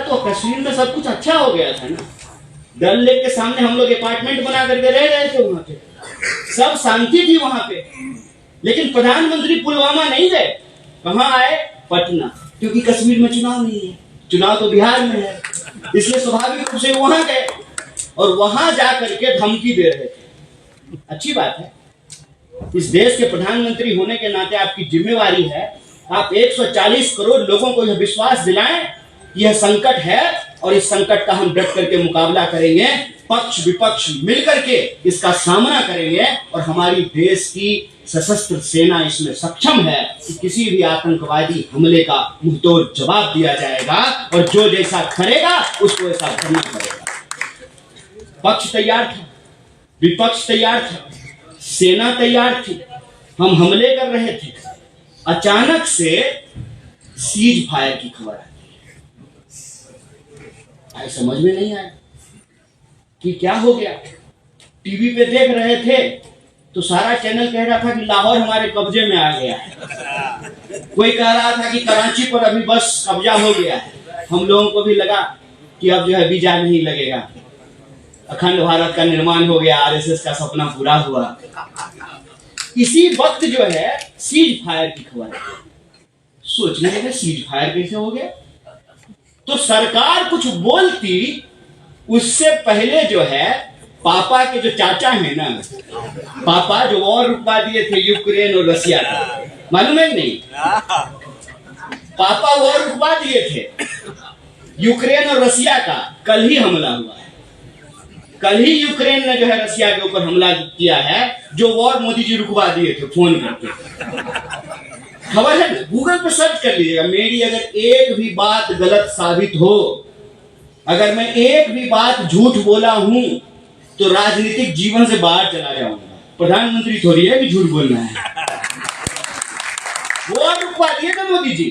तो कश्मीर में सब कुछ अच्छा हो गया था ना। डल लेक के सामने हम लोग अपार्टमेंट बना करके रह रहे थे, वहां पे सब शांति थी वहां पे। लेकिन प्रधानमंत्री पुलवामा नहीं गए, कहां आए? पटना, क्योंकि कश्मीर में चुनाव नहीं है, चुनाव तो बिहार में है, इसलिए स्वाभाविक रूप से वहां गए और वहां जाकर के धमकी दे रहे थे। अच्छी बात है, इस देश के प्रधानमंत्री होने के नाते आपकी जिम्मेवारी है, आप 140 करोड़ लोगों को यह विश्वास दिलाएं कि यह संकट है और इस संकट का हम डट करके मुकाबला करेंगे, पक्ष विपक्ष मिलकर के इसका सामना करेंगे और हमारी देश की सशस्त्र सेना इसमें सक्षम है कि किसी भी आतंकवादी हमले का मुंहतोड़ जवाब दिया जाएगा और जो जैसा करेगा उसको ऐसा करना पड़ेगा। पक्ष तैयार था, विपक्ष तैयार था, सेना तैयार थी, हम हमले कर रहे थे। अचानक से सीज फायर की खबर आई, समझ में नहीं आया कि क्या हो गया। टीवी पे देख रहे थे तो सारा चैनल कह रहा था कि लाहौर हमारे कब्जे में आ गया है, कोई कह रहा था कि कराची पर अभी बस कब्जा हो गया है। हम लोगों को भी लगा कि अब जो है वीजा नहीं लगेगा, अखंड भारत का निर्माण हो गया, आरएसएस का सपना पूरा हुआ। इसी वक्त जो है सीज फायर की खबर है। सोचने लगे सीज फायर कैसे हो गया, तो सरकार कुछ बोलती उससे पहले जो है पापा के जो चाचा है ना, पापा जो वॉर रुकवा दिए थे यूक्रेन और रसिया का, मालूम है नहीं? पापा वॉर रुकवा दिए थे यूक्रेन और रसिया का, कल ही हमला हुआ है। कल ही यूक्रेन ने जो है रसिया के ऊपर हमला किया है, जो वॉर मोदी जी रुकवा दिए थे फोन करके। खबर है ना, गूगल पे सर्च कर लीजिएगा। मेरी अगर एक भी बात गलत साबित हो, अगर मैं एक भी बात झूठ बोला हूं तो राजनीतिक जीवन से बाहर चला जाऊंगा। प्रधानमंत्री थोड़ी है कि झूठ बोलना है। वॉर रुकवा दिए थे मोदी जी,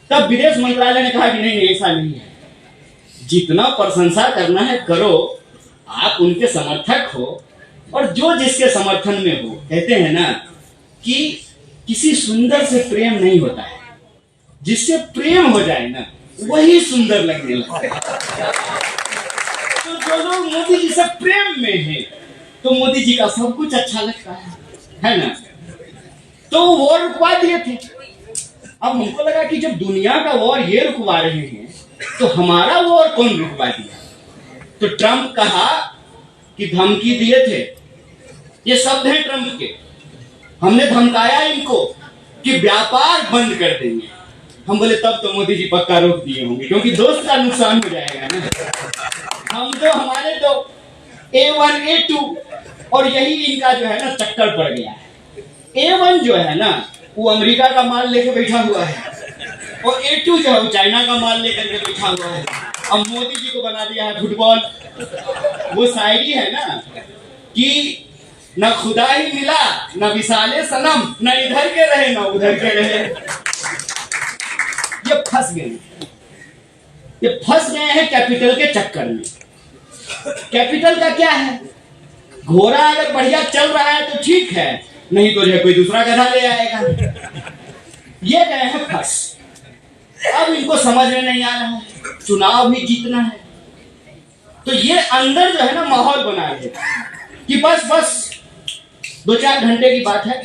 तब विदेश मंत्रालय ने कहा कि नहीं ऐसा नहीं है, जितना प्रशंसा करना है करो, आप उनके समर्थक हो और जो जिसके समर्थन में हो। कहते हैं ना कि किसी सुंदर से प्रेम नहीं होता है, जिससे प्रेम हो जाए ना वही सुंदर लगने लगता है। तो जो लोग मोदी जी से प्रेम में हैं, तो मोदी जी का सब कुछ अच्छा लगता है ना। तो वॉर रुकवा दिए थे। अब हमको लगा कि जब दुनिया का वॉर ये रुकवा रहे हैं तो हमारा वॉर कौन रुकवा दिया? तो ट्रंप कहा कि धमकी दिए थे, ये शब्द है ट्रंप के, हमने धमकाया इनको कि व्यापार बंद कर देंगे। हम बोले तब तो मोदी जी पक्का रोक दिए होंगे, क्योंकि दोस्त का नुकसान हो जाएगा ना। हम तो हमारे तो A1 A2 और यही इनका जो है ना चक्कर पड़ गया है। A1 जो है ना वो अमेरिका का माल लेके बैठा हुआ है और A2 जो है वो चाइना का माल लेकर के बैठा हुआ है। अब मोदी जी को बना दिया है फुटबॉल। वो शायरी है ना कि न खुदा ही मिला न विशाले सनम, न इधर के रहे न उधर के रहे। ये फंस गए, ये फंस गए हैं कैपिटल के चक्कर में। कैपिटल का क्या है? घोड़ा अगर बढ़िया चल रहा है तो ठीक है, नहीं तो जो है कोई दूसरा गधा ले आएगा। ये गए हैं फंस। अब इनको समझ में नहीं आ रहा है, चुनाव भी जीतना है, तो ये अंदर जो है ना माहौल बना रहे कि बस 2-4 घंटे की बात है,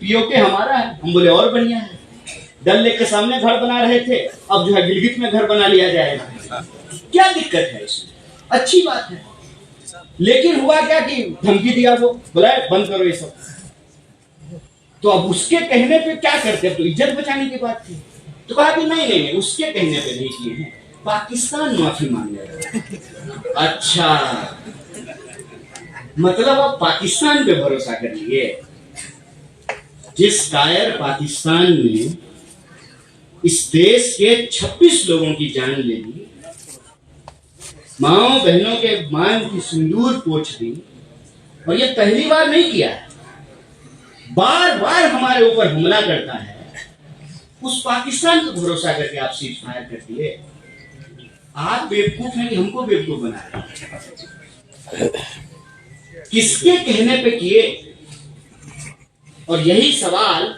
पीओके हमारा है। हम बोले और बढ़िया है, डल लेक के सामने घर बना रहे थे, अब जो है गिलगित में घर बना लिया जाएगा। क्या दिक्कत है इसमें? अच्छी बात है। लेकिन हुआ क्या कि धमकी दिया, वो बोला बंद करो ये सब। तो अब उसके कहने पे क्या करते? अब तो इज्जत बचाने की बात थी, तो कहा कि नहीं उसके कहने पे नहीं किए हैं, पाकिस्तान माफी मांगे। अच्छा, मतलब आप पाकिस्तान पे भरोसा करिए। जिस कायर पाकिस्तान में इस देश के 26 लोगों की जान ले ली, माओ बहनों के मांग की सिंदूर पोंछ दी, और ये पहली बार नहीं किया है, बार बार हमारे ऊपर हमला करता है, उस पाकिस्तान पर भरोसा करके आप सीज फायर कर दिए। आप बेवकूफ हैं कि हमको बेवकूफ बना रहे? किसके कहने पे किए? और यही सवाल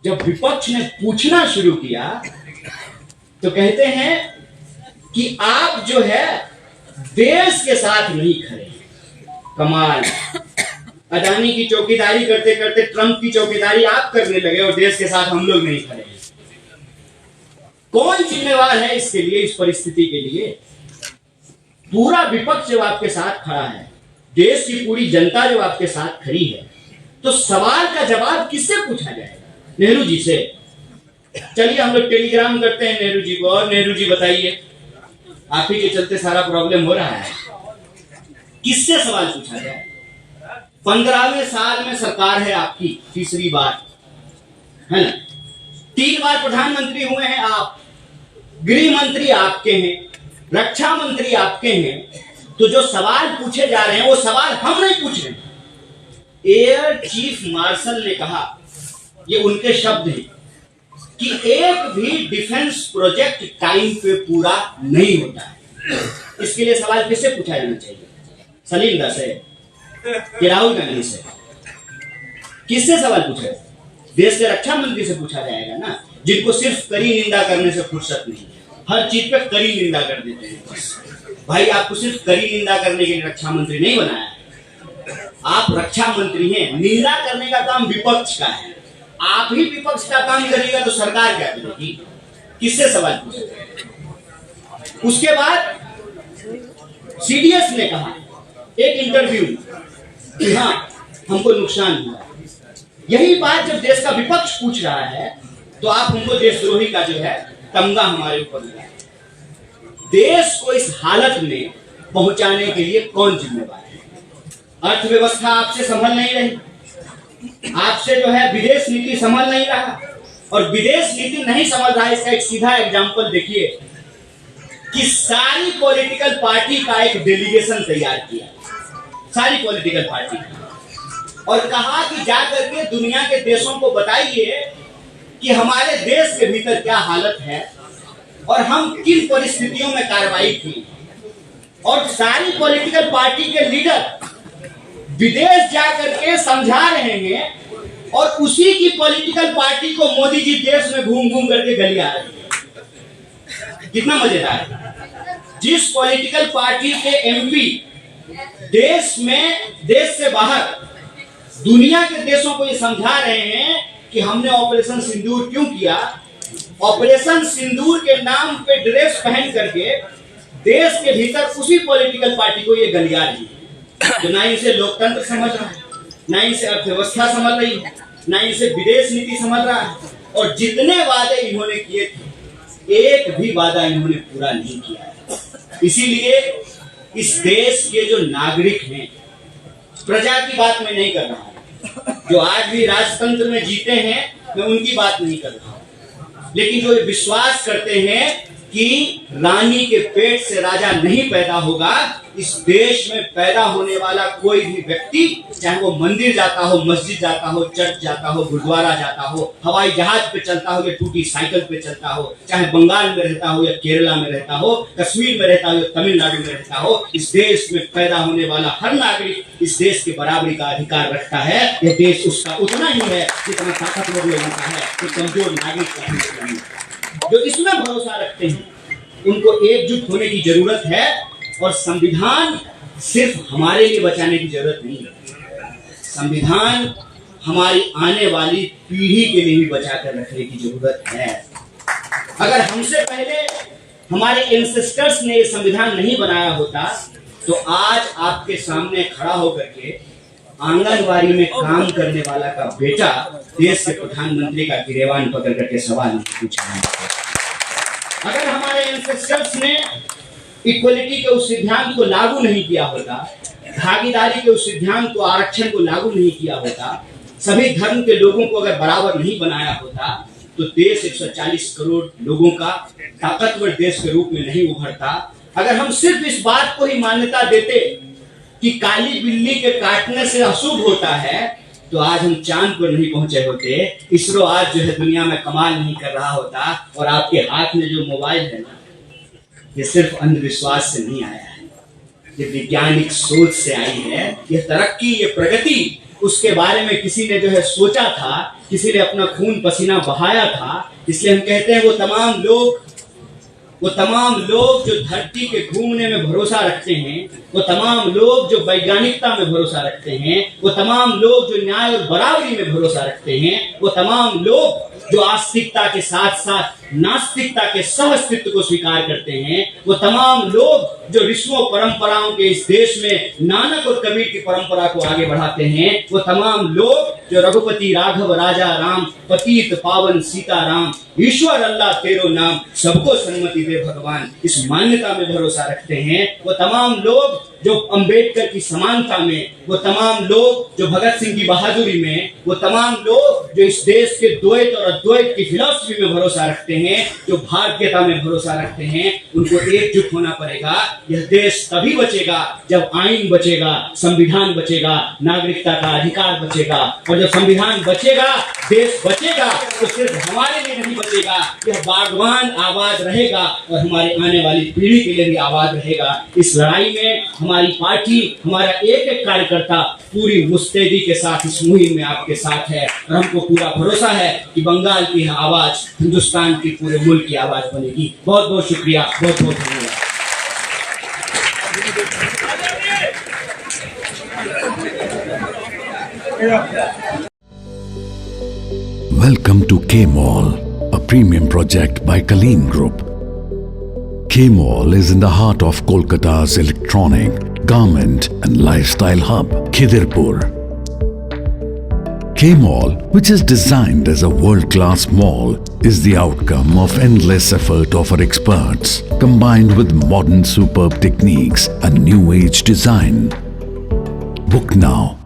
जब विपक्ष ने पूछना शुरू किया तो कहते हैं कि आप जो है देश के साथ नहीं खड़े। कमाल, अडानी की चौकीदारी करते करते ट्रंप की चौकीदारी आप करने लगे और देश के साथ हम लोग नहीं खड़े। कौन जिम्मेवार है इसके लिए, इस परिस्थिति के लिए? पूरा विपक्ष जब आपके साथ खड़ा है, देश की पूरी जनता जब आपके साथ खड़ी है, तो सवाल का जवाब किससे पूछा जाएगा? नेहरू जी से। चलिए हम लोग टेलीग्राम करते हैं नेहरू जी को, और नेहरू जी बताइए, आप ही के चलते सारा प्रॉब्लम हो रहा है। किससे सवाल पूछा जाए? 15वें साल में सरकार है आपकी, तीसरी बार है ना, 3 बार प्रधानमंत्री हुए हैं आप, गृह मंत्री आपके हैं, रक्षा मंत्री आपके हैं, तो जो सवाल पूछे जा रहे हैं वो सवाल हम नहीं पूछ रहे। एयर चीफ मार्शल ने कहा, ये उनके शब्द हैं, कि एक भी डिफेंस प्रोजेक्ट टाइम पे पूरा नहीं होता है। इसके लिए सवाल किससे पूछा जाना चाहिए? सलीम दास से कि राहुल गांधी से? किससे सवाल पूछा जाए? देश के रक्षा मंत्री से पूछा जाएगा ना, जिनको सिर्फ कड़ी निंदा करने से फुर्सत नहीं, हर चीज पे कड़ी निंदा कर देते हैं। बस भाई, आपको सिर्फ कड़ी निंदा करने के लिए रक्षा मंत्री नहीं बनाया है। आप रक्षा मंत्री हैं, निंदा करने का काम विपक्ष का है। आप ही विपक्ष का काम करिएगा तो सरकार क्या करेगी? किससे सवाल पूछेगा? उसके बाद सीडीएस ने कहा एक इंटरव्यू कि हाँ हमको नुकसान हुआ। यही बात जब देश का विपक्ष पूछ रहा है तो आप हमको देशद्रोही का जो है तमगा हमारे ऊपर लगा। देश को इस हालत में पहुंचाने के लिए कौन जिम्मेवार है? अर्थव्यवस्था आपसे संभल नहीं रही, आपसे जो है विदेश नीति संभल नहीं रहा, और विदेश नीति नहीं समझ रहा है। इसका एक सीधा एग्जांपल देखिए कि सारी पॉलिटिकल पार्टी का एक डेलीगेशन तैयार किया, सारी पॉलिटिकल पार्टी का, और कहा कि जाकर के दुनिया के देशों को बताइए कि हमारे देश के भीतर क्या हालत है और हम किन परिस्थितियों में कार्रवाई की। और सारी पॉलिटिकल पार्टी के लीडर विदेश जाकर के समझा रहे हैं और उसी की पॉलिटिकल पार्टी को मोदी जी देश में घूम घूम करके गलिया रहे हैं। कितना मजेदार है। जिस पॉलिटिकल पार्टी के एमपी देश में, देश से बाहर दुनिया के देशों को ये समझा रहे हैं कि हमने ऑपरेशन सिंदूर क्यों किया, ऑपरेशन सिंदूर के नाम पे ड्रेस पहन करके देश के भीतर उसी पॉलिटिकल पार्टी को ये गलिया रही है। तो ना इसे लोकतंत्र समझ रहा है, ना इसे अर्थव्यवस्था समझ रही है, ना इसे विदेश नीति समझ रहा है, और जितने वादे इन्होंने किए थे एक भी वादा इन्होंने पूरा नहीं किया है। इसीलिए इस देश के जो नागरिक हैं, प्रजा की बात मैं नहीं कर रहा हूं, जो आज भी राजतंत्र में जीते हैं मैं उनकी बात नहीं कर रहा हूं, लेकिन जो ये विश्वास करते हैं कि रानी के पेट से राजा नहीं पैदा होगा, इस देश में पैदा होने वाला कोई भी व्यक्ति, चाहे वो मंदिर जाता हो, मस्जिद जाता हो, चर्च जाता हो, गुरुद्वारा जाता हो, हवाई जहाज पे चलता हो या टूटी साइकिल पे चलता हो, चाहे बंगाल में रहता हो या केरला में रहता हो, कश्मीर में रहता हो या तमिलनाडु में रहता हो, इस देश में पैदा होने वाला हर नागरिक इस देश के बराबरी का अधिकार रखता है। यह देश उसका उतना ही है जितना ताकतवर लोगों का है, कि कमजोर नागरिक का नहीं। जो इसमें भरोसा रखते हैं उनको एकजुट होने की जरूरत है, और संविधान सिर्फ हमारे लिए बचाने की जरूरत नहीं है, संविधान हमारी आने वाली पीढ़ी के लिए भी बचा कर रखने की जरूरत है। अगर हमसे पहले हमारे एंसेस्टर्स ने ये संविधान नहीं बनाया होता तो आज आपके सामने खड़ा होकर के आंगनबाड़ी में काम करने वाला का बेटा देश के प्रधानमंत्री का गिरेबान पकड़ करके सवाल पूछा है। अगर हमारे एंसेस्टर्स ने इक्वलिटी के उस सिद्धांत को लागू नहीं किया होता, भागीदारी के उस सिद्धांत को, आरक्षण को लागू नहीं किया होता, सभी धर्म के लोगों को अगर बराबर नहीं बनाया होता, तो देश 140 करोड़ लोगों का ताकतवर देश के रूप में नहीं उभरता। अगर हम सिर्फ इस बात को ही मान्यता देते कि काली बिल्ली के काटने से अशुभ होता है, तो आज हम चांद पर नहीं पहुंचे होते, इसरो आज जो है दुनिया में कमाल नहीं कर रहा होता। और आपके हाथ में जो मोबाइल है ना, ये सिर्फ अंधविश्वास से नहीं आया है, ये वैज्ञानिक सोच से आई है। ये तरक्की, ये प्रगति, उसके बारे में किसी ने जो है सोचा था, किसी ने अपना खून पसीना बहाया था। इसलिए हम कहते हैं वो तमाम लोग वो तमाम लोग जो धरती के घूमने में भरोसा रखते हैं, वो तमाम लोग जो वैज्ञानिकता में भरोसा रखते हैं, वो तमाम लोग जो न्याय और बराबरी में भरोसा रखते हैं, वो तमाम लोग जो आस्तिकता के साथ साथ नास्तिकता के सह अस्तित्व को स्वीकार करते हैं, वो तमाम लोग जो ऋषियों परंपराओं के इस देश में नानक और कबीर की परंपरा को आगे बढ़ाते हैं, वो तमाम लोग जो रघुपति राघव राजा राम पतित पावन सीताराम ईश्वर अल्लाह तेरो नाम सबको सन्मति दे भगवान इस मान्यता में भरोसा रखते हैं, वो तमाम लोग जो अंबेडकर की समानता में, वो तमाम लोग जो भगत सिंह की बहादुरी में, वो तमाम लोग जो इस देश के द्वैत और अद्वैत की फिलॉसफी में भरोसा रखते हैं, जो भारतीयता में भरोसा रखते हैं, उनको एकजुट होना पड़ेगा। यह देश तभी बचेगा जब आईन बचेगा, संविधान बचेगा, नागरिकता का अधिकार बचेगा। और जब संविधान बचेगा, देश बचेगा, तो सिर्फ हमारे लिए नहीं बचेगा, यह बागवान आबाद रहेगा और हमारी आने वाली पीढ़ी के लिए भी आबाद रहेगा। इस लड़ाई में हमारी पार्टी, हमारा एक एक कार्यकर्ता पूरी मुस्तैदी के साथ इस मुहिम में आपके साथ है और हमको पूरा भरोसा है कि बंगाल की यह आवाज हिंदुस्तान की पूरे मुल्क की आवाज बनेगी। बहुत बहुत शुक्रिया, बहुत बहुत धन्यवाद। Welcome to K-Mall, a premium project by Kaleen Group. K-Mall is in the heart of Kolkata's electronic, garment and lifestyle hub, Khidirpur. K-Mall, which is designed as a world-class mall, is the outcome of endless effort of our experts, combined with modern superb techniques and new age design. Book now